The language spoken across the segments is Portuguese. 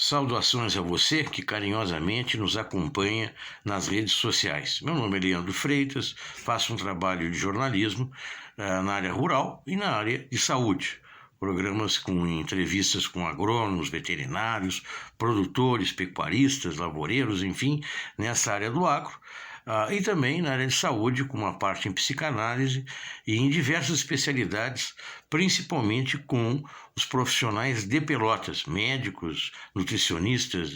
Saudações a você que carinhosamente nos acompanha nas redes sociais. Meu nome é Leandro Freitas, faço um trabalho de jornalismo na área rural e na área de saúde. Programas com entrevistas com agrônomos, veterinários, produtores, pecuaristas, lavoureiros, enfim, nessa área do agro. E também na área de saúde, com uma parte em psicanálise e em diversas especialidades, principalmente com os profissionais de Pelotas, médicos, nutricionistas,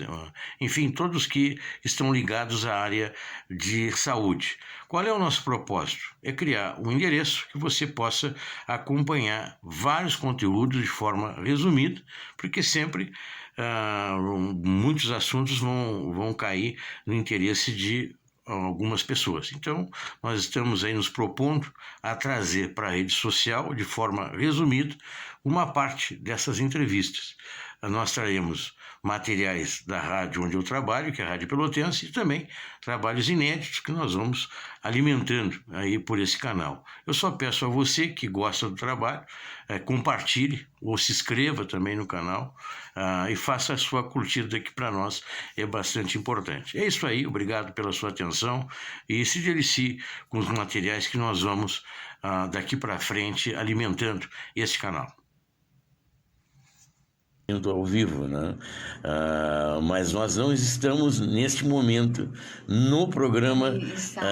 enfim, todos que estão ligados à área de saúde. Qual é o nosso propósito? É criar um endereço que você possa acompanhar vários conteúdos de forma resumida, porque sempre muitos assuntos vão cair no interesse de algumas pessoas. Então, nós estamos aí nos propondo a trazer para a rede social, de forma resumida, uma parte dessas entrevistas. Nós traremos materiais da rádio onde eu trabalho, que é a Rádio Pelotense, e também trabalhos inéditos que nós vamos alimentando aí por esse canal. Eu só peço a você que gosta do trabalho, compartilhe ou se inscreva também no canal e faça a sua curtida, que para nós é bastante importante. É isso aí, obrigado pela sua atenção e se delicie com os materiais que nós vamos daqui para frente alimentando esse canal. Ao vivo, né? Mas nós não estamos neste momento no programa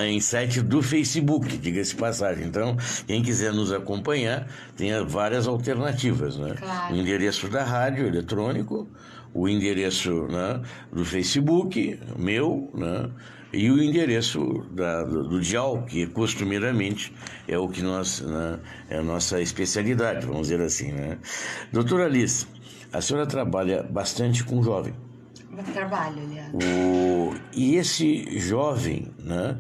em site do Facebook, diga-se passagem. Então, quem quiser nos acompanhar, tem várias alternativas, né? Claro. O endereço da rádio eletrônico, o endereço, né, do Facebook, meu, né? E o endereço do dial, que costumeiramente é o que nós, né, é a nossa especialidade, vamos dizer assim, né? Doutora Alice, a senhora trabalha bastante com jovem. Trabalho, Leandro. E esse jovem, né,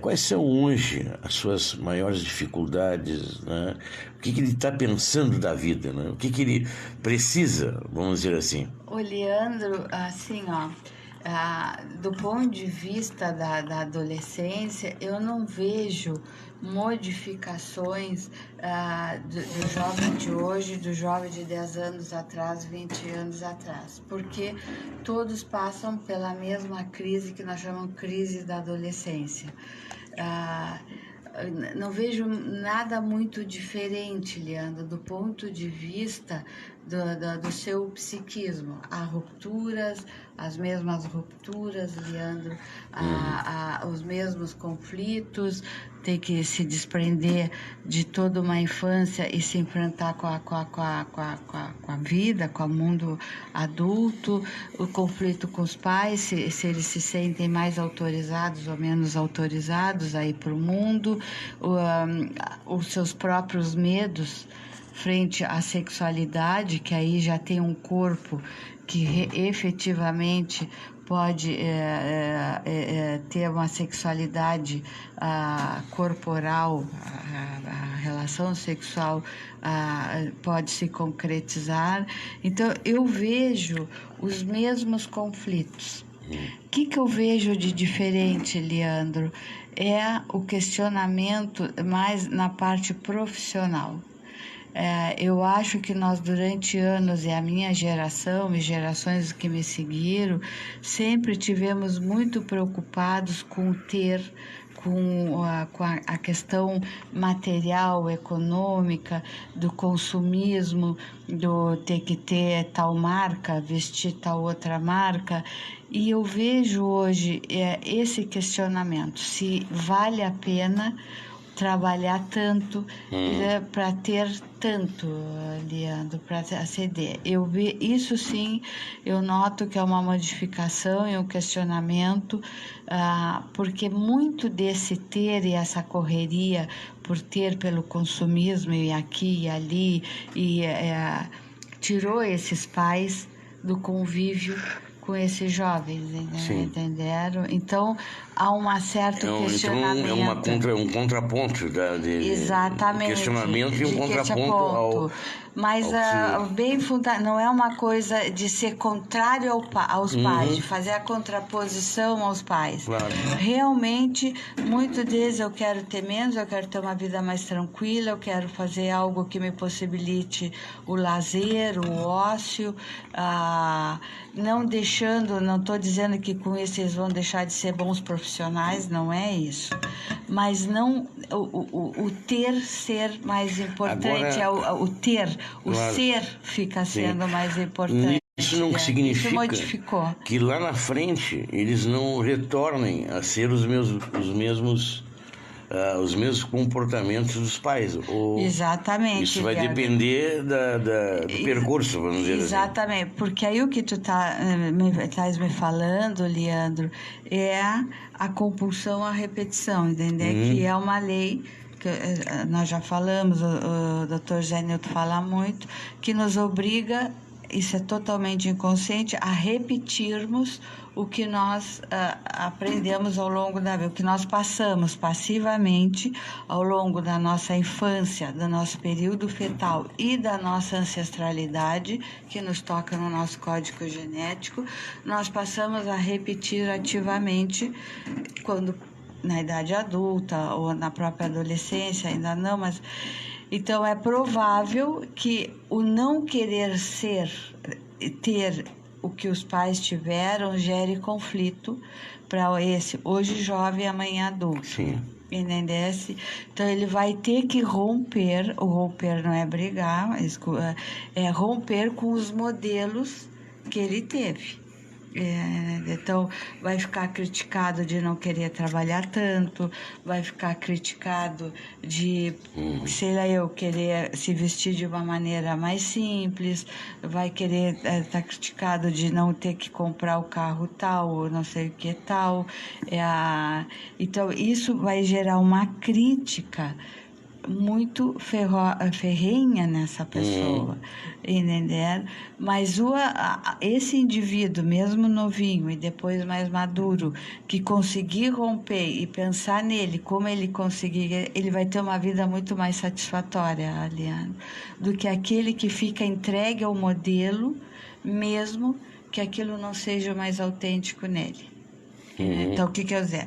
quais são hoje as suas maiores dificuldades, né? O que ele está pensando da vida, né? O que ele precisa, vamos dizer assim? O Leandro, assim, do ponto de vista da adolescência, eu não vejo modificações do jovem de hoje, do jovem de 10 anos atrás, 20 anos atrás, porque todos passam pela mesma crise que nós chamamos crise da adolescência. Não vejo nada muito diferente, Leandro, do ponto de vista do seu psiquismo. Há rupturas, as mesmas rupturas, Leandro, os mesmos conflitos, tem que se desprender de toda uma infância e se enfrentar com a vida, com o mundo adulto, o conflito com os pais, se eles se sentem mais autorizados ou menos autorizados a ir para o mundo, os seus próprios medos frente à sexualidade, que aí já tem um corpo que efetivamente pode ter uma sexualidade corporal, a relação sexual pode se concretizar. Então, eu vejo os mesmos conflitos. O que eu vejo de diferente, Leandro? É o questionamento mais na parte profissional. Eu acho que nós, durante anos, e a minha geração e gerações que me seguiram, sempre tivemos muito preocupados com a questão material, econômica, do consumismo, do ter que ter tal marca, vestir tal outra marca. E eu vejo hoje esse questionamento, se vale a pena trabalhar tanto para ter tanto, Leandro, para aceder. Isso sim, eu noto que é uma modificação e um questionamento, porque muito desse ter e essa correria por ter pelo consumismo e aqui e ali, tirou esses pais do convívio com esses jovens, Sim. entenderam? Então, há um certo questionamento. Então, um contraponto Exatamente, questionamento e um de contraponto ao... Mas não é uma coisa de ser contrário aos pais, de fazer a contraposição aos pais. Claro. Realmente, muitos deles eu quero ter menos, eu quero ter uma vida mais tranquila, eu quero fazer algo que me possibilite o lazer, o ócio, não estou dizendo que com isso eles vão deixar de ser bons profissionais, não é isso. Mas não o ter ser mais importante. Agora, O claro, ser fica sendo mais importante. Isso não significa modificou. que lá na frente eles não retornem a ser os mesmos comportamentos dos pais. Exatamente. Isso vai depender do percurso, vamos dizer assim. Exatamente, porque aí o que tu estás me falando, Leandro, é a compulsão à repetição, entendeu? Que é uma lei que nós já falamos, o Dr. Zé Newton fala muito, que nos obriga, isso é totalmente inconsciente, a repetirmos o que nós aprendemos ao longo da vida, o que nós passamos passivamente ao longo da nossa infância, do nosso período fetal e da nossa ancestralidade, que nos toca no nosso código genético, nós passamos a repetir ativamente quando na idade adulta ou na própria adolescência, ainda não, mas... Então, é provável que o não querer ter o que os pais tiveram, gere conflito para esse hoje jovem, amanhã adulto. Sim. Entendesse? Então, ele vai ter que romper, o romper não é brigar, é romper com os modelos que ele teve. Então, vai ficar criticado de não querer trabalhar tanto, vai ficar criticado de, querer se vestir de uma maneira mais simples, vai querer estar criticado de não ter que comprar o carro tal, ou não sei o que tal. Então, isso vai gerar uma crítica muito ferrenha nessa pessoa, entender? Mas esse indivíduo, mesmo novinho e depois mais maduro, que conseguir romper e pensar nele, como ele conseguir, ele vai ter uma vida muito mais satisfatória, Aliane, do que aquele que fica entregue ao modelo, mesmo que aquilo não seja mais autêntico nele. Então, o que quer dizer?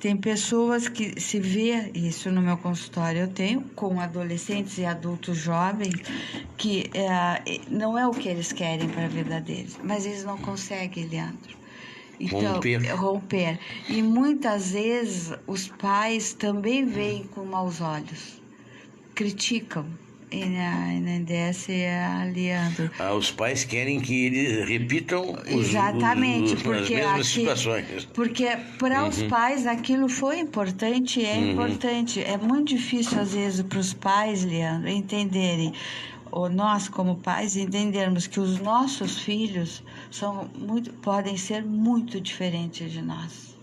Tem pessoas que se vê, isso no meu consultório eu tenho, com adolescentes e adultos jovens, que não é o que eles querem para a vida deles, mas eles não conseguem, Leandro. Então, romper. E muitas vezes os pais também veem com maus olhos, criticam. Leandro. Os pais querem que eles repitam Exatamente, porque as mesmas situações. Porque para os pais aquilo foi importante e é importante. É muito difícil, às vezes, para os pais, Leandro, entenderem, ou nós, como pais, entendermos que os nossos filhos podem ser muito diferentes de nós.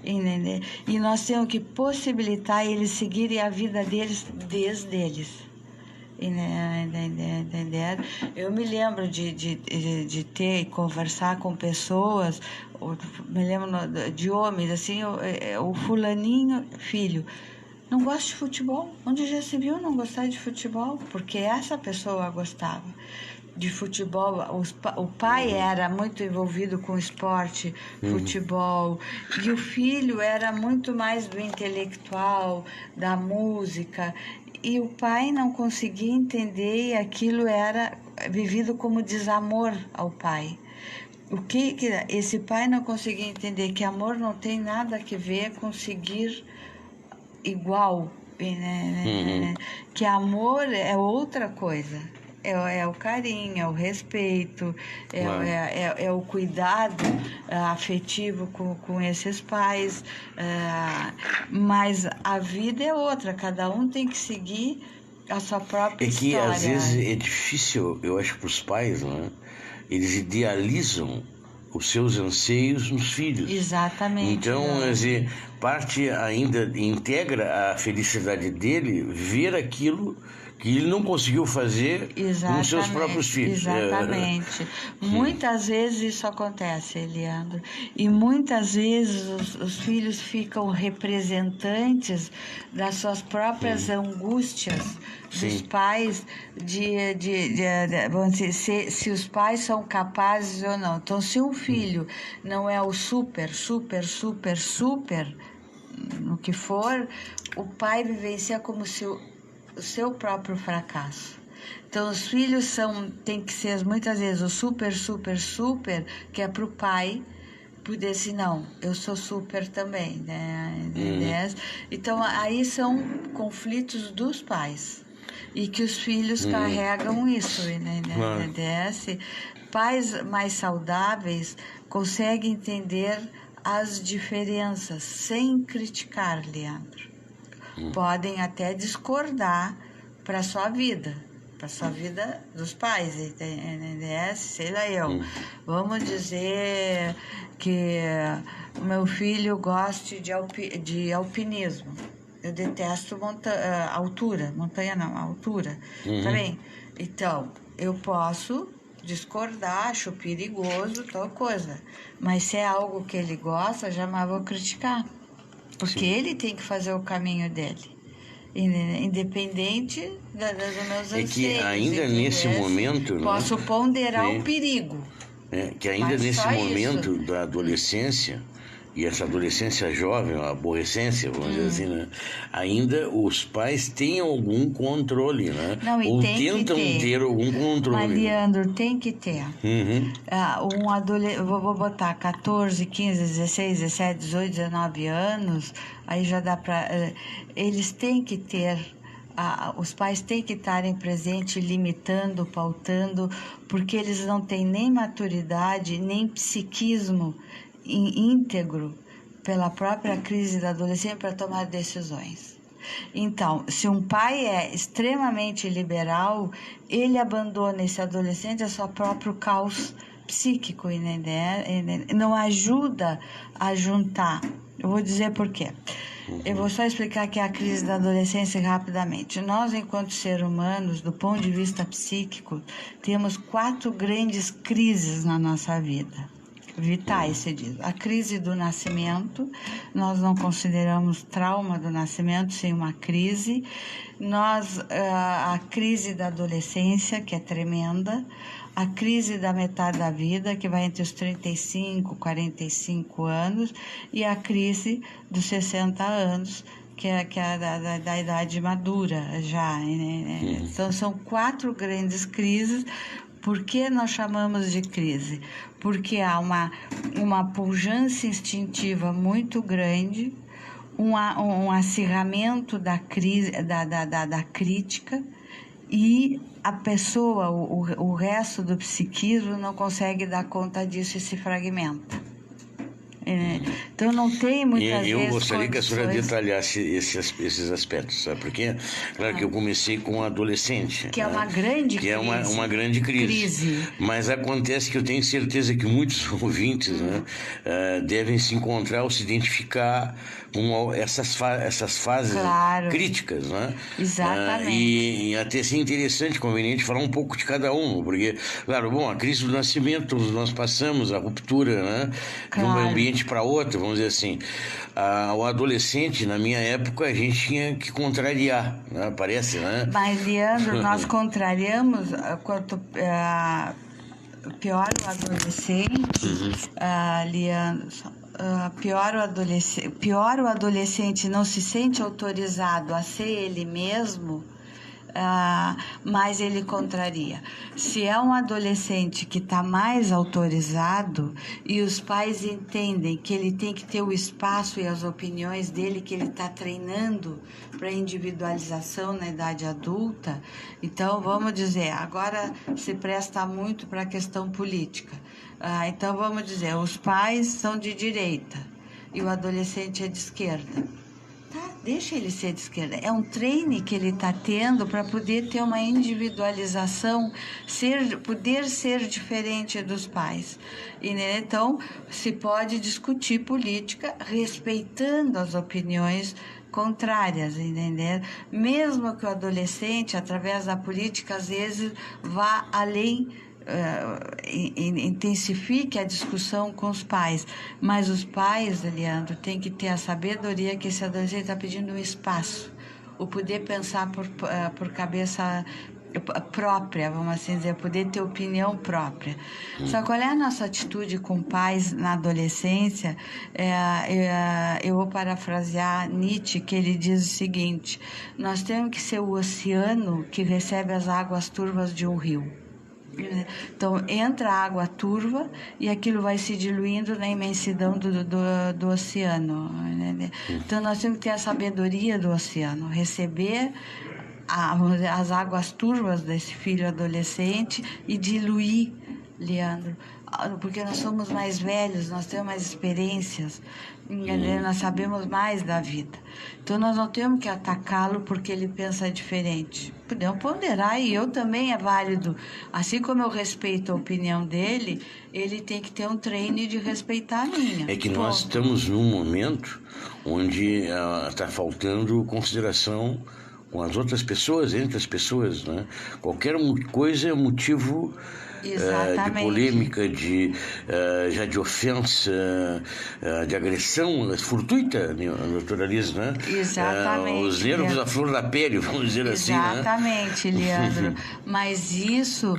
Entender? E nós temos que possibilitar eles seguirem a vida deles desde eles. Entender? Eu me lembro de ter e conversar com pessoas, me lembro de homens, assim, o fulaninho, filho, não gosta de futebol. Onde já se viu não gostar de futebol? Porque essa pessoa gostava de futebol, o pai era muito envolvido com esporte, futebol, e o filho era muito mais do intelectual, da música. E o pai não conseguia entender e aquilo era vivido como desamor ao pai. O que esse pai não conseguia entender? Que amor não tem nada a ver com seguir igual, né? Que amor é outra coisa. É o carinho, é o respeito, é o cuidado afetivo com esses pais. Mas a vida é outra, cada um tem que seguir a sua própria história. É que às vezes é difícil, eu acho, para os pais, não é? Eles idealizam os seus anseios nos filhos. Exatamente. Então, quer dizer, parte ainda integra a felicidade dele ver aquilo que ele não conseguiu fazer com seus próprios filhos. Exatamente. Muitas vezes isso acontece, Eliandro. E muitas vezes os filhos ficam representantes das suas próprias angústias dos pais, vamos dizer, se os pais são capazes ou não. Então, se um filho não é o super no que for, o pai vivencia como se o seu próprio fracasso. Então, os filhos tem que ser muitas vezes o super, que é para o pai poder assim, não, eu sou super também, né? Então, aí são conflitos dos pais e que os filhos carregam isso, né? Pais mais saudáveis conseguem entender as diferenças sem criticar, Leandro. Podem até discordar para a sua vida dos pais, sei lá eu. Vamos dizer que o meu filho goste de alpinismo. Eu detesto altura, montanha não, altura. Tá bem? Então, eu posso discordar, acho perigoso, tal coisa. Mas se é algo que ele gosta, jamais vou criticar. Porque ele tem que fazer o caminho dele. Independente dos meus anseios. É que ainda nesse momento... Posso ponderar o perigo. Que ainda nesse momento da adolescência, e essa adolescência jovem, a aborrecência, vamos dizer assim, né? Ainda os pais têm algum controle, né? Não, ou tentam ter algum controle. Mas, Leandro, tem que ter. Vou botar 14, 15, 16, 17, 18, 19 anos, aí já dá para... Eles têm que ter... os pais têm que estarem presentes, limitando, pautando, porque eles não têm nem maturidade, nem psiquismo íntegro pela própria crise da adolescência para tomar decisões. Então, se um pai é extremamente liberal, ele abandona esse adolescente a seu próprio caos psíquico, né? Não ajuda a juntar. Eu vou dizer por quê. Eu vou só explicar aqui a crise da adolescência rapidamente. Nós, enquanto seres humanos, do ponto de vista psíquico, temos 4 grandes crises na nossa vida. Vitais, se diz. A crise do nascimento, nós não consideramos trauma do nascimento sem uma crise. A crise da adolescência, que é tremenda. A crise da metade da vida, que vai entre os 35 e 45 anos. E a crise dos 60 anos, que é da idade madura já. Né? Então, são 4 grandes crises. Por que nós chamamos de crise? Porque há uma pujança instintiva muito grande, um acirramento da crise, da crítica, e a pessoa, o resto do psiquismo não consegue dar conta disso e se fragmenta. Então não tem muitas vezes eu gostaria que a senhora condições... detalhasse esses aspectos, sabe por quê? Claro que eu comecei com um adolescente, que é uma grande crise, uma grande crise, mas acontece que eu tenho certeza que muitos ouvintes devem se encontrar ou se identificar com essas fases críticas, né? Exatamente. E até ser interessante, conveniente falar um pouco de cada um, porque, claro, a crise do nascimento nós passamos, a ruptura, né? De um ambiente para outro, vamos dizer assim. O adolescente, na minha época, a gente tinha que contrariar, né? Parece, né? Mas, Leandro, nós contrariamos quanto pior o adolescente, Leandro, pior o adolescente não se sente autorizado a ser ele mesmo, mas ele contraria. Se é um adolescente que está mais autorizado e os pais entendem que ele tem que ter o espaço e as opiniões dele, que ele está treinando para individualização na idade adulta, então vamos dizer, agora se presta muito para a questão política. Então vamos dizer, os pais são de direita e o adolescente é de esquerda. Deixa ele ser de esquerda. É um treino que ele está tendo para poder ter uma individualização, poder ser diferente dos pais. E, né, então, se pode discutir política respeitando as opiniões contrárias, entender? Mesmo que o adolescente, através da política, às vezes vá além, intensifique a discussão com os pais, mas os pais, Leandro, têm que ter a sabedoria que esse adolescente está pedindo um espaço, o poder pensar por cabeça própria, vamos assim dizer, poder ter opinião própria. Só qual é a nossa atitude com pais na adolescência? Eu vou parafrasear Nietzsche, que ele diz o seguinte: nós temos que ser o oceano que recebe as águas turvas de um rio. Então entra a água turva e aquilo vai se diluindo na imensidão do oceano, né? Então nós temos que ter a sabedoria do oceano, receber as águas turvas desse filho adolescente e diluir, Leandro, porque nós somos mais velhos, nós temos mais experiências, nós sabemos mais da vida. Então nós não temos que atacá-lo porque ele pensa diferente. Podemos ponderar, e eu também é válido. Assim como eu respeito a opinião dele, ele tem que ter um treino de respeitar a minha. É que nós estamos num momento onde está faltando consideração com as outras pessoas, entre as pessoas, né? Qualquer coisa é motivo de polêmica, já de ofensa, de agressão fortuita no naturalismo, né? Exatamente. Os nervos à flor da pele, vamos dizer assim, né? Exatamente, Leandro. Mas isso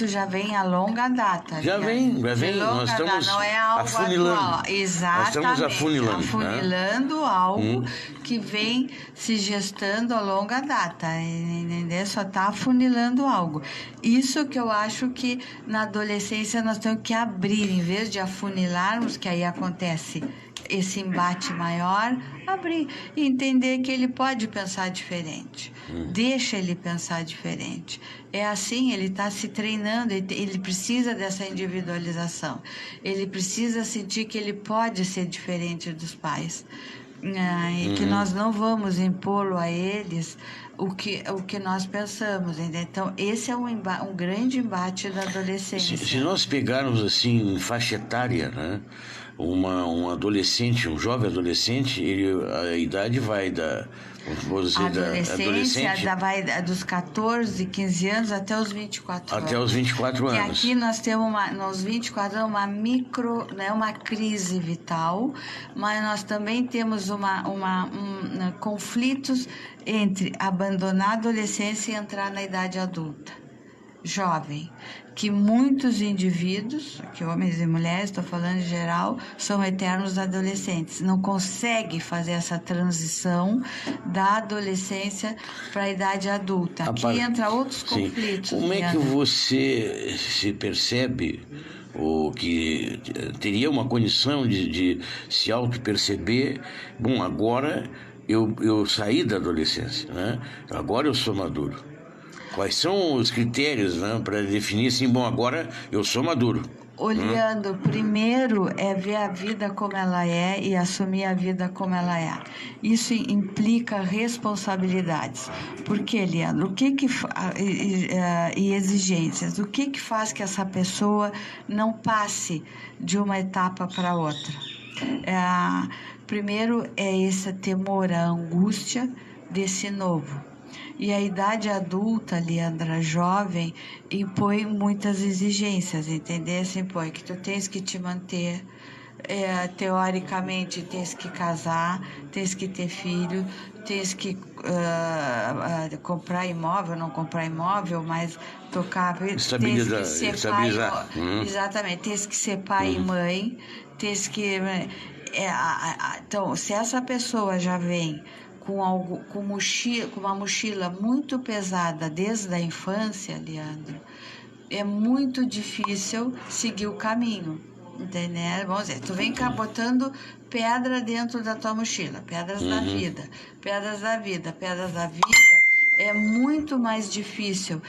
já vem a longa data. Já vem. Nós estamos não é algo afunilando. Atual. Exatamente. Nós estamos afunilando algo que vem se gestando a longa data, entendeu? Só está afunilando algo. Isso que eu acho que na adolescência nós temos que abrir, em vez de afunilarmos, que aí acontece esse embate maior, abrir e entender que ele pode pensar diferente. Deixa ele pensar diferente. É assim, ele está se treinando, ele precisa dessa individualização. Ele precisa sentir que ele pode ser diferente dos pais. E que nós não vamos impô-lo a eles o que nós pensamos, entendeu? Então esse é um grande embate da adolescência. Se nós pegarmos assim em faixa etária, né, um adolescente, um jovem adolescente, a idade vai da adolescência vai dos 14, 15 anos até os 24 anos. Até os 24 anos. E aqui nós temos nos 24 anos uma crise vital, mas nós também temos conflitos entre abandonar a adolescência e entrar na idade adulta. Jovem, que muitos indivíduos, que homens e mulheres, estou falando em geral, são eternos adolescentes, não conseguem fazer essa transição da adolescência para a idade adulta. Aqui entra outros conflitos. Como é que você se percebe, ou que teria uma condição de se auto-perceber? Bom, agora eu saí da adolescência, né? Agora eu sou maduro. Quais são os critérios, né, para definir assim, bom, agora eu sou maduro? Olhando, primeiro é ver a vida como ela é e assumir a vida como ela é. Isso implica responsabilidades. Por quê, Leandro? E exigências. O que faz que essa pessoa não passe de uma etapa para outra? Primeiro é esse temor, a angústia desse novo. E a idade adulta, Leandra, jovem, impõe muitas exigências, entendeu? Impõe que tu tens que te manter, teoricamente, tens que casar, tens que ter filho, tens que comprar imóvel, não comprar imóvel, mas tocar... Estabilizar. Exatamente, tens que ser pai e mãe, tens que... Então, se essa pessoa já vem com uma mochila muito pesada desde a infância, Leandro, é muito difícil seguir o caminho, entendeu? Vamos dizer, tu vem cá botando pedra dentro da tua mochila, pedras da vida, é muito mais difícil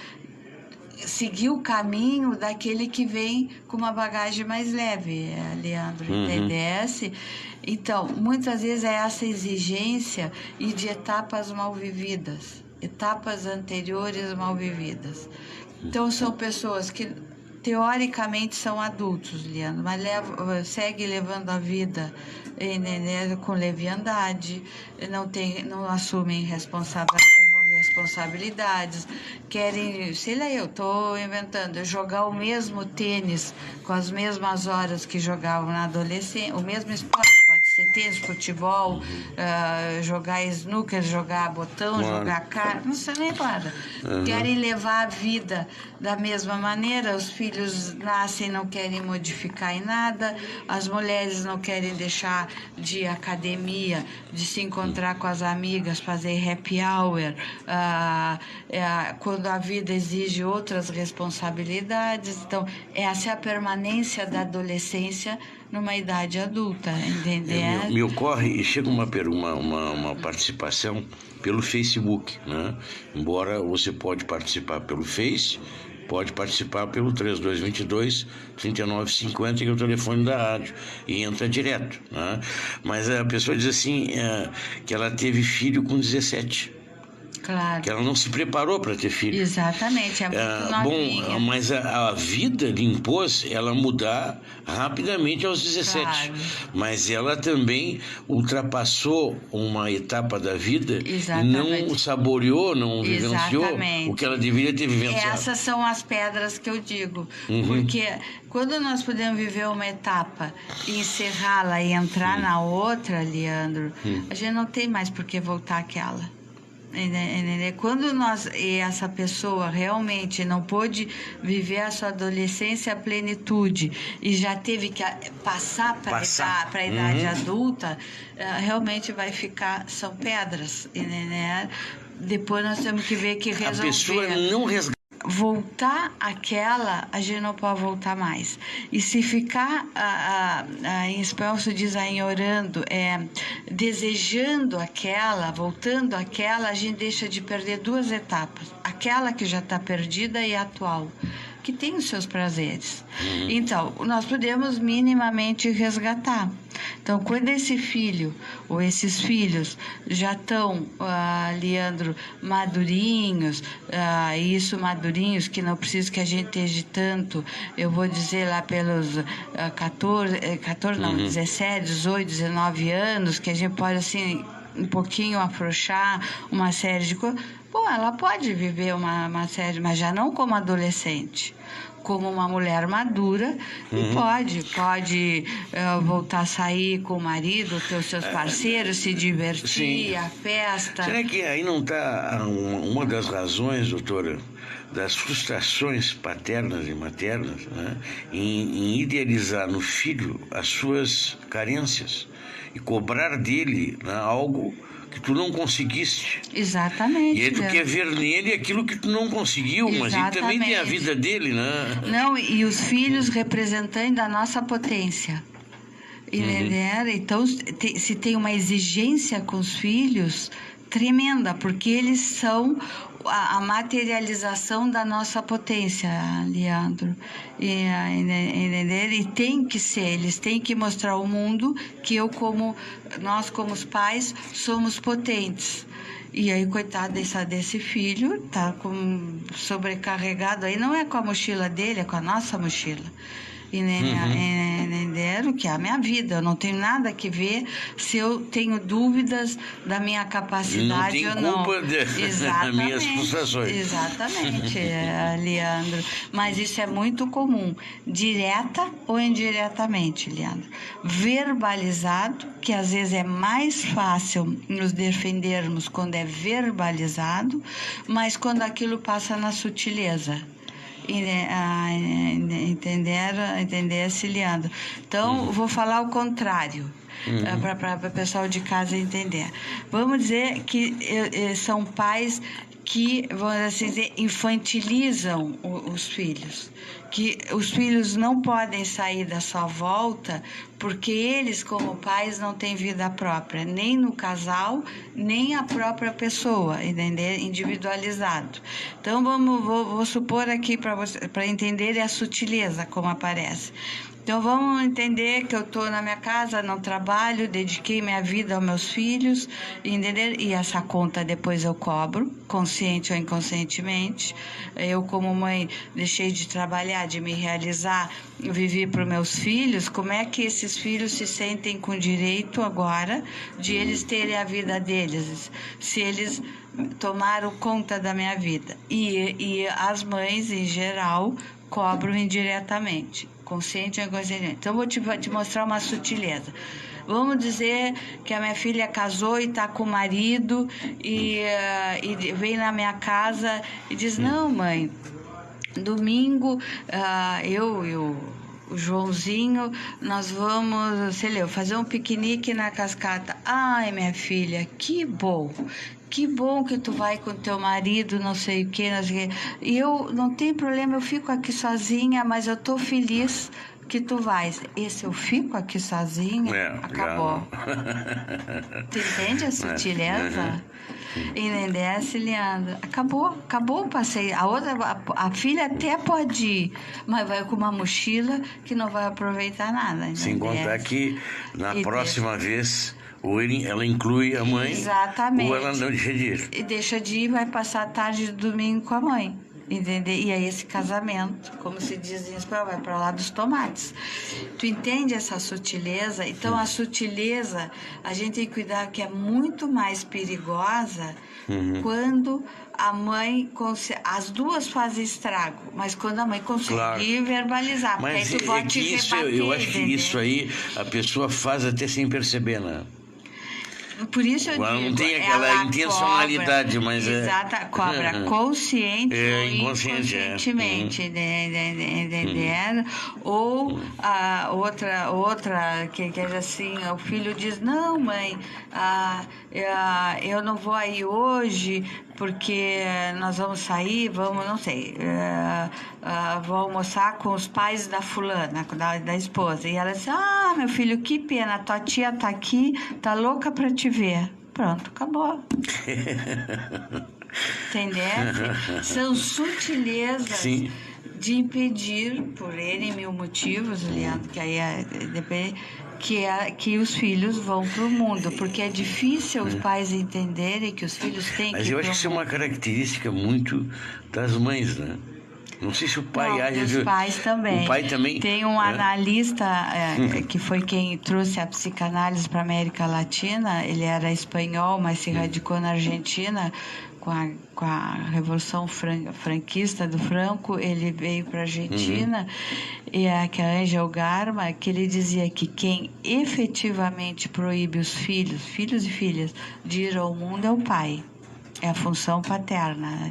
seguir o caminho daquele que vem com uma bagagem mais leve, Leandro, entendesse? Então, muitas vezes é essa exigência e de etapas mal vividas, etapas anteriores mal vividas. Então, são pessoas que teoricamente são adultos, Leandro, mas segue levando a vida com leviandade, não assumem responsabilidades, querem, sei lá, eu estou inventando, jogar o mesmo tênis com as mesmas horas que jogavam na adolescência, o mesmo esporte, pode ser tênis, futebol, jogar snooker, jogar botão, jogar carta, não sei nem nada. Querem levar a vida da mesma maneira, os filhos nascem, não querem modificar em nada, as mulheres não querem deixar de ir à academia, de se encontrar com as amigas, fazer happy hour, quando a vida exige outras responsabilidades. Então, essa é a permanência da adolescência numa idade adulta, entendeu? Me ocorre, e chega uma participação pelo Facebook, né? Embora você pode participar pelo Face, pode participar pelo 3222-3950, que é o telefone da rádio, e entra direto, né? Mas a pessoa diz assim, que ela teve filho com 17. Claro. Que ela não se preparou para ter filho. Exatamente, é muito novinha. Bom, mas a vida lhe impôs ela mudar rapidamente aos 17. Claro. Mas ela também ultrapassou uma etapa da vida. Exatamente. E não saboreou, não vivenciou o que ela deveria ter vivenciado. Essas são as pedras que eu digo. Porque quando nós podemos viver uma etapa e encerrá-la e entrar na outra, Leandro, a gente não tem mais por que voltar àquela. Quando essa pessoa realmente não pôde viver a sua adolescência à plenitude e já teve que passar para a idade adulta, realmente vai ficar, são pedras, depois nós temos que ver que resolver. A pessoa não voltar àquela, a gente não pode voltar mais. E se ficar, em espanhol se diz orando, desejando aquela, voltando àquela, a gente deixa de perder duas etapas. Aquela que já está perdida e a atual, que tem os seus prazeres. Então, nós podemos minimamente resgatar. Então, quando esse filho ou esses filhos já estão, Leandro, madurinhos, madurinhos, que não precisa que a gente esteja tanto, eu vou dizer lá pelos 17, 18, 19 anos, que a gente pode, assim, um pouquinho afrouxar uma série de coisas. Bom, ela pode viver uma série, mas já não como adolescente, como uma mulher madura, e pode voltar a sair com o marido, ter os seus parceiros, se divertir, a festa. Será que aí não está uma das razões, doutora, das frustrações paternas e maternas, né, em idealizar no filho as suas carências e cobrar dele, né, algo que tu não conseguiste? Exatamente. E aí tu quer ver nele aquilo que tu não conseguiu, mas ele também tem a vida dele, né? Não, e os filhos representando a nossa potência. Então, se tem uma exigência com os filhos tremenda, porque eles são a materialização da nossa potência, Leandro. E tem que ser, eles têm que mostrar ao mundo que nós como os pais somos potentes. E aí, coitado desse filho, tá sobrecarregado aí, não é com a mochila dele, é com a nossa mochila. Entenderam que é a minha vida, eu não tenho nada que ver se eu tenho dúvidas da minha capacidade ou não. Não tem culpa das minhas frustrações. Exatamente, Leandro. Mas isso é muito comum, direta ou indiretamente, Leandro. Verbalizado, que às vezes é mais fácil nos defendermos quando é verbalizado, mas quando aquilo passa na sutileza. Entender, Leandro. Então, vou falar o contrário, para o pessoal de casa entender. Vamos dizer que são pais que, vamos assim dizer, infantilizam os filhos, que os filhos não podem sair da sua volta porque eles, como pais, não têm vida própria, nem no casal, nem a própria pessoa, entender? Individualizado. Então, vou supor aqui para entender a sutileza como aparece. Então, vamos entender que eu estou na minha casa, não trabalho, dediquei minha vida aos meus filhos, entender? E essa conta depois eu cobro, consciente ou inconscientemente. Eu, como mãe, deixei de trabalhar, de me realizar, vivi para os meus filhos. Como é que esses filhos se sentem com direito agora de eles terem a vida deles, se eles tomaram conta da minha vida? E as mães, em geral, cobram indiretamente, consciente ou inconscientemente. Então, vou te mostrar uma sutileza. Vamos dizer que a minha filha casou e está com o marido e vem na minha casa e diz: não, mãe, domingo eu e o Joãozinho, nós vamos, sei lá, fazer um piquenique na cascata. Ai, minha filha, que bom! Que bom que tu vai com teu marido, não sei o que, não sei o que. E eu, não tem problema, eu fico aqui sozinha, mas eu tô feliz que tu vais. Esse eu fico aqui sozinha, acabou. Tu entende a sutileza? Entendesse, Leandro? Acabou o passeio. A filha até pode ir, mas vai com uma mochila que não vai aproveitar nada. Entendesse? Sem contar que na próxima vez... ou ela inclui a mãe, exatamente, ou ela não deixa de ir. E deixa de ir, vai passar a tarde de domingo com a mãe, entendeu? E aí esse casamento, como se diz em espanhol, vai para lá dos tomates. Tu entende essa sutileza? Então a sutileza, a gente tem que cuidar que é muito mais perigosa quando a mãe as duas fazem estrago, mas quando a mãe consegue verbalizar, porque mas aí tu pode que isso, eu acho que isso aí a pessoa faz até sem perceber, né? Por isso eu digo, não tem aquela intencionalidade, cobra, mas cobra consciente ou inconscientemente, entender? Ou a outra que é assim, o filho diz: não, mãe, eu não vou aí hoje porque nós vamos sair, não sei, vou almoçar com os pais da fulana, da esposa. E ela diz: ah, meu filho, que pena, tua tia tá aqui, tá louca pra te ver. Pronto, acabou. Entendeu? São sutilezas. Sim. De impedir, por N mil motivos, Leandro, que aí depende, que os filhos vão para o mundo, porque é difícil os pais entenderem que os filhos têm que ir. Mas eu acho que isso é uma característica muito das mães, né? Não sei se o pai age. Os pais também. O pai também. Tem um analista que foi quem trouxe a psicanálise para a América Latina. Ele era espanhol, mas se radicou na Argentina com a Revolução Franquista do Franco. Ele veio para a Argentina e que a Angel Garma, que ele dizia que quem efetivamente proíbe os filhos e filhas de ir ao mundo é o pai. É a função paterna,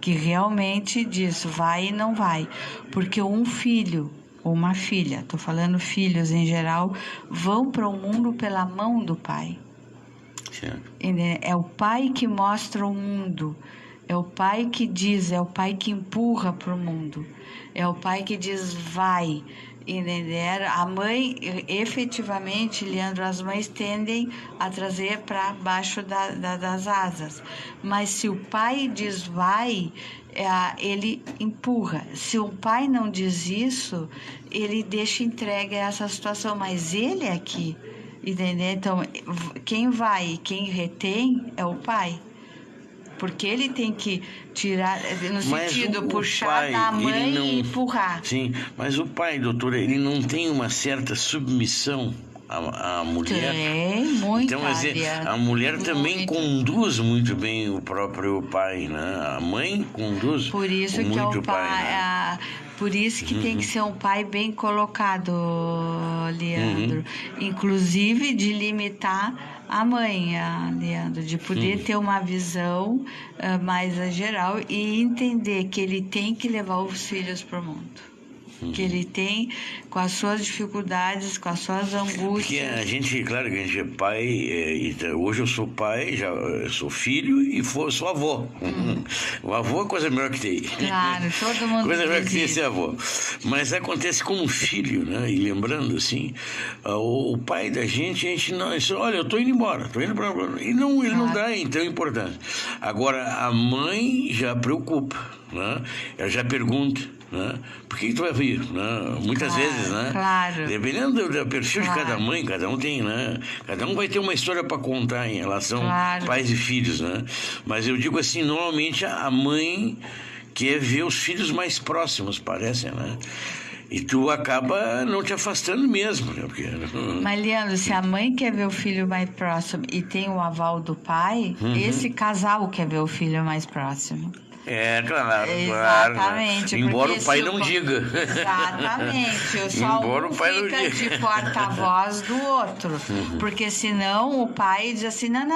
que realmente diz vai e não vai, porque um filho ou uma filha, estou falando filhos em geral, vão para o mundo pela mão do pai. Certo. É o pai que mostra o mundo, é o pai que diz, é o pai que empurra para o mundo, é o pai que diz vai. A mãe, efetivamente, Leandro, as mães tendem a trazer para baixo das asas. Mas se o pai diz vai, ele empurra. Se o pai não diz isso, ele deixa entregue a essa situação. Mas ele é aqui, entendeu? Então, quem vai e quem retém é o pai. Porque ele tem que tirar, no sentido, puxar da mãe e empurrar. Sim, mas o pai, doutora, ele não tem uma certa submissão à mulher? Tem, muito. Então, a mulher também conduz muito bem o próprio pai, né? A mãe conduz por isso muito que é o pai. Né? Por isso que tem que ser um pai bem colocado, Leandro. Inclusive de limitar a mãe, Leandro, de poder ter uma visão mais geral e entender que ele tem que levar os filhos para o mundo. que ele tem com as suas dificuldades, com as suas Porque angústias. a gente, claro que a gente é pai, hoje eu sou pai, já sou filho e sou avô. O avô é a coisa melhor que tem. Claro, todo mundo Coisa melhor diz que tem isso. ser avô. Mas acontece como filho, né? E lembrando assim, o pai da gente não, olha, eu tô indo embora, tô indo pra... E não, ele não dá então importância. Agora, a mãe já preocupa, né? Ela já pergunta, né? Por que tu vai vir? Né? Muitas vezes, né? Claro. Dependendo do perfil de cada mãe, cada um tem, né? Cada um vai ter uma história para contar em relação pais e filhos, né? Mas eu digo assim, normalmente a mãe quer ver os filhos mais próximos, parece, né? E tu acaba não te afastando mesmo, né? Porque... Mas, Leandro, se a mãe quer ver o filho mais próximo e tem o aval do pai, esse casal quer ver o filho mais próximo. É, claro, Exatamente. Claro. Embora o pai não diga. Exatamente. Só Embora um o pai não fica diga. de porta-voz do outro. Porque senão o pai diz assim, não,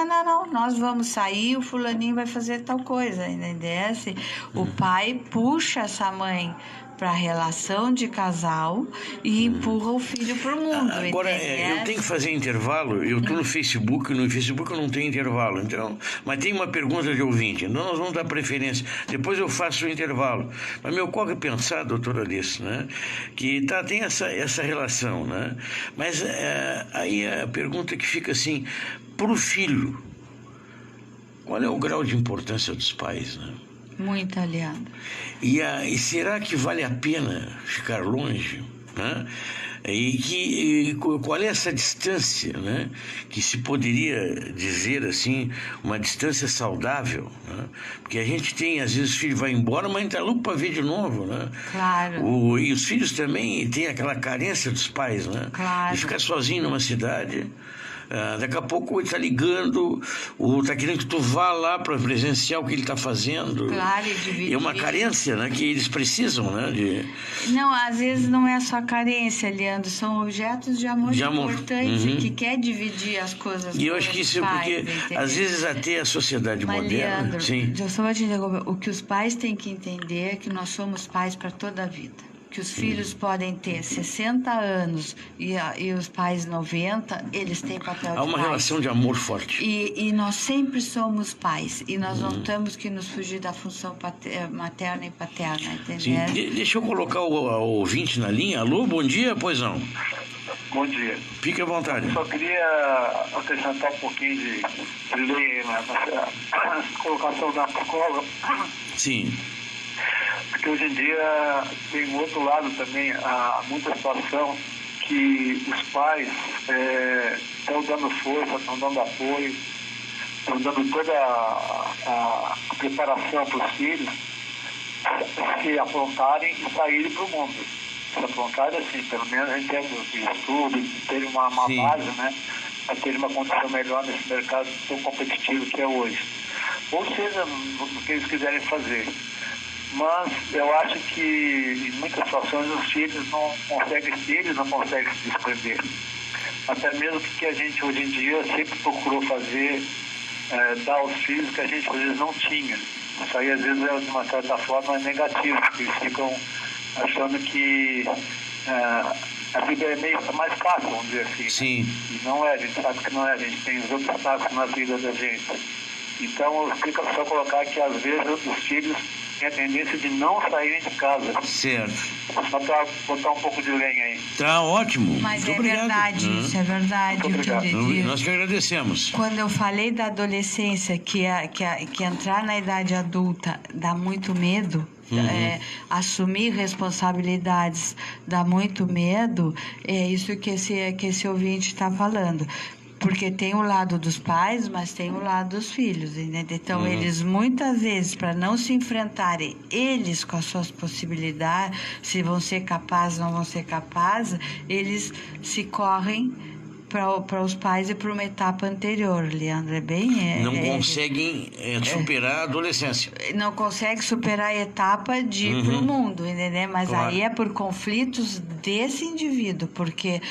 nós vamos sair, o fulaninho vai fazer tal coisa, entendeu? Assim, o pai puxa essa mãe para a relação de casal e empurra o filho para o mundo. Agora, eu tenho que fazer intervalo, eu estou no Facebook eu não tenho intervalo, então, mas tem uma pergunta de ouvinte, então nós vamos dar preferência, depois eu faço o intervalo. Mas me ocorre pensar, doutora Alice, né, que tem essa relação, né, mas aí a pergunta que fica assim, para o filho, qual é o grau de importância dos pais, né? Muito, Leandro. E será que vale a pena ficar longe, né? E qual é essa distância, né? Que se poderia dizer assim, uma distância saudável, né? Porque a gente tem, às vezes o filho vai embora, mas está louco para ver de novo, né? Claro. E os filhos também têm aquela carência dos pais, né? Claro. De ficar sozinho numa cidade. Daqui a pouco ele está ligando, ou está querendo que tu vá lá para presenciar o que ele está fazendo. Claro, e dividir. É uma carência, né, que eles precisam, né? Não, às vezes não é só carência, Leandro, são objetos de amor importantes que quer dividir as coisas. E eu acho que isso é porque, às vezes, até a sociedade moderna... Leandro, sim. Eu só vou te dizer, o que os pais têm que entender é que nós somos pais para toda a vida. Que os filhos podem ter 60 anos e os pais 90, eles têm papel de Há uma pais. relação de amor forte. E nós sempre somos pais. E nós não temos que nos fugir da função materna e paterna, entendeu? Sim. Deixa eu colocar o ouvinte na linha. Alô, bom dia, pois não. Bom dia. Fique à vontade. Eu só queria acrescentar um pouquinho de lei na colocação da psicóloga. Sim. Porque hoje em dia tem um outro lado também, há muita situação que os pais estão dando força, estão dando apoio, estão dando toda a preparação para os filhos se aprontarem e saírem para o mundo. Se aprontarem, assim, pelo menos em termos de estudo, ter uma base, né, para ter uma condição melhor nesse mercado tão competitivo que é hoje. Ou seja, no que eles quiserem fazer. Mas eu acho que em muitas situações os filhos não conseguem se desprender. Até mesmo porque a gente hoje em dia sempre procurou fazer, dar aos filhos que a gente às vezes não tinha. Isso aí às vezes de uma certa forma é negativo, porque eles ficam achando que a vida é meio mais fácil, vamos dizer assim. Sim. E não é, a gente sabe que não é, a gente tem os obstáculos na vida da gente. Então, fica só colocar que às vezes os filhos têm a tendência de não saírem de casa. Certo. Só para botar um pouco de lenha aí. Tá ótimo. Mas muito é obrigado. verdade, isso é verdade. Muito obrigado. Nós que agradecemos. Quando eu falei da adolescência, que entrar na idade adulta dá muito medo, assumir responsabilidades dá muito medo, é isso que esse ouvinte está falando. Porque tem o lado dos pais, mas tem o lado dos filhos, entendeu? Então, eles muitas vezes, para não se enfrentarem eles com as suas possibilidades, se vão ser capazes ou não vão ser capazes, eles se correm para os pais e para uma etapa anterior, Leandro, não conseguem superar a adolescência. Não consegue superar a etapa de ir para o mundo, entendeu? Mas claro. Aí é por conflitos desse indivíduo, porque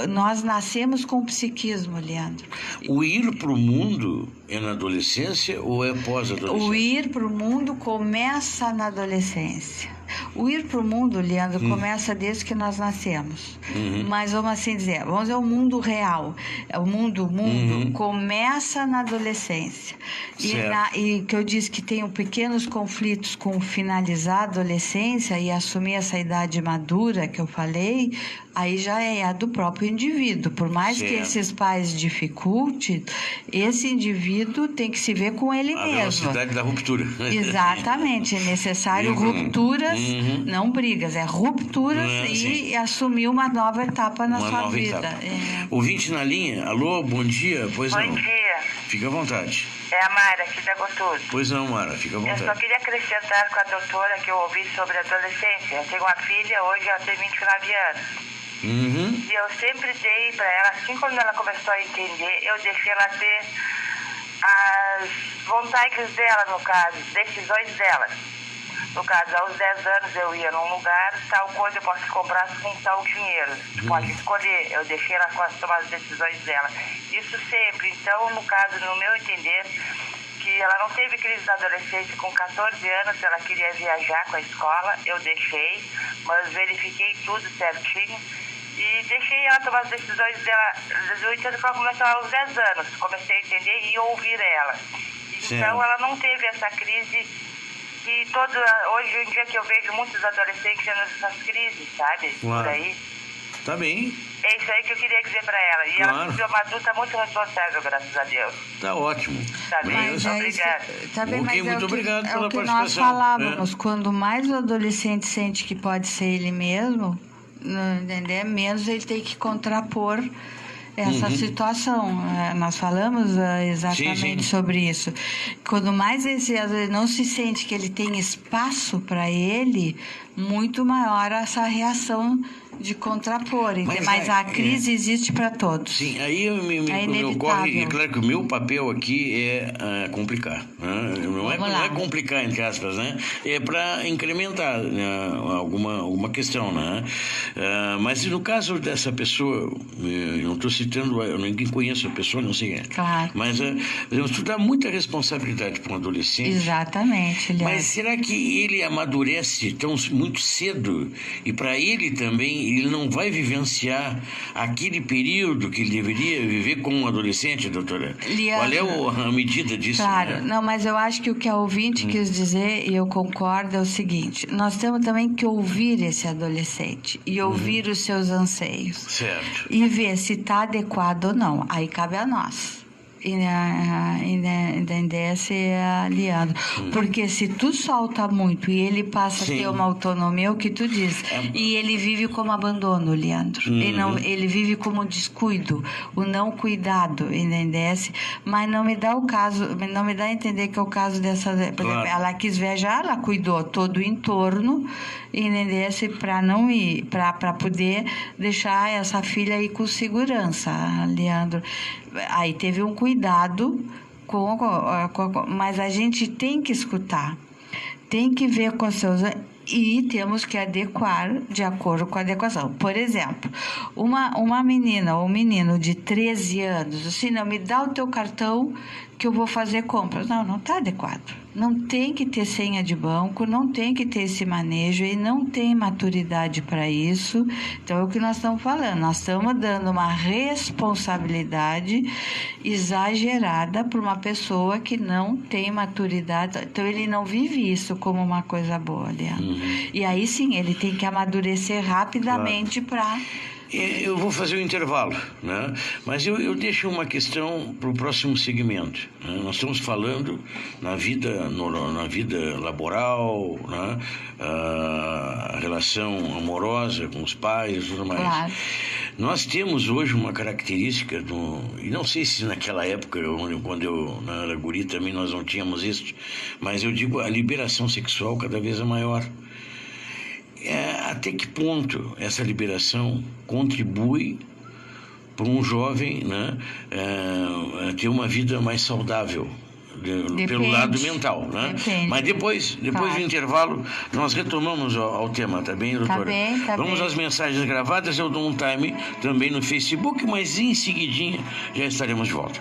nós nascemos com psiquismo, Leandro. O ir para o mundo é na adolescência ou é pós-adolescência? O ir para o mundo começa na adolescência. O ir para o mundo, Leandro, começa desde que nós nascemos. Mas vamos assim dizer, vamos dizer o mundo real. O mundo começa na adolescência. E que eu disse que tenho pequenos conflitos com finalizar a adolescência e assumir essa idade madura que eu falei, aí já é a do próprio indivíduo. Por mais que esses pais dificultem, esse indivíduo tem que se ver com ele mesmo. A velocidade da ruptura. Exatamente. É necessário rupturas, não brigas, é rupturas e assumir uma nova etapa na sua vida. Ouvinte na linha, alô, bom dia. Pois não. Bom dia. Fica à vontade. É a Mara, aqui da Gostoso. Pois não, Mara, fica à vontade. Eu só queria acrescentar com a doutora que eu ouvi sobre a adolescência. Eu tenho uma filha, hoje ela tem 29 anos. E eu sempre dei para ela, assim quando ela começou a entender, eu deixei ela ter as vontades dela, no caso, decisões dela. No caso, aos 10 anos eu ia num lugar, tal coisa eu posso comprar com tal dinheiro. Tu pode escolher, eu deixei ela tomar as decisões dela. Isso sempre. Então, no caso, no meu entender, que ela não teve crise da adolescência com 14 anos, ela queria viajar com a escola, eu deixei, mas verifiquei tudo certinho e deixei ela tomar as decisões dela. Eu entendo que ela começou aos 10 anos, comecei a entender e ouvir ela. Então, ela não teve essa crise. E hoje em dia que eu vejo muitos adolescentes tendo essas crises, sabe? Claro. Por aí. Tá bem. É isso aí que eu queria dizer pra ela. E ela é uma adulta muito responsável, graças a Deus. Tá ótimo. Tá bem? Obrigada. Tá bem, mas muito obrigado pela o que participação. nós falávamos, quando mais o adolescente sente que pode ser ele mesmo, entender, menos ele tem que contrapor essa situação. Nós falamos exatamente sobre isso. Quando mais esse não se sente que ele tem espaço para ele, muito maior essa reação de contrapor. Mas a crise existe para todos. Sim, aí me ocorre, é claro que o meu papel aqui é complicar. Né? Não é complicar, entre aspas, né? É para incrementar, né, alguma questão. Né? Mas no caso dessa pessoa, eu não estou citando, eu nem conheço a pessoa, não sei. Claro. Mas tu dá muita responsabilidade para um adolescente. Exatamente. Mas será que ele amadurece muito cedo? E para ele também, ele não vai vivenciar aquele período que ele deveria viver como um adolescente, doutora? Leandro, qual é a medida disso? Claro, né? Não, mas eu acho que o que a ouvinte quis dizer, e eu concordo, é o seguinte: nós temos também que ouvir esse adolescente e ouvir os seus anseios. Certo. E ver se está adequado ou não. Aí cabe a nós. Entendesse, Leandro. Porque se tu solta muito e ele passa a ter uma autonomia, é o que tu diz. E ele vive como abandono, Leandro. Ele vive como descuido, o não cuidado, entendesse? Mas não me dá o caso, não me dá a entender que é o caso dessa. Por exemplo, ela quis viajar, ela cuidou todo o entorno, entendesse? Para não ir, para poder deixar essa filha ir com segurança, Leandro. Aí teve um cuidado, mas a gente tem que escutar, tem que ver com seus... E temos que adequar de acordo com a adequação. Por exemplo, uma menina ou um menino de 13 anos, assim, não, me dá o teu cartão que eu vou fazer compras. Não está adequado. Não tem que ter senha de banco, não tem que ter esse manejo e não tem maturidade para isso. Então, é o que nós estamos falando. Nós estamos dando uma responsabilidade exagerada para uma pessoa que não tem maturidade. Então, ele não vive isso como uma coisa boa, Leandro. E aí, sim, ele tem que amadurecer rapidamente para... Eu vou fazer um intervalo, né? Mas eu deixo uma questão para o próximo segmento. Né? Nós estamos falando na vida laboral, né? A relação amorosa com os pais e tudo mais. Claro. Nós temos hoje uma característica, e não sei se naquela época, quando eu era guri também nós não tínhamos isso, mas eu digo, a liberação sexual cada vez é maior. Até que ponto essa liberação contribui para um jovem, né, ter uma vida mais saudável? Pelo lado mental, né? Depende. Mas depois do intervalo, nós retomamos ao tema, tá bem, doutora? Tá Vamos bem. às mensagens gravadas, eu dou um time também no Facebook, mas em seguidinha já estaremos de volta.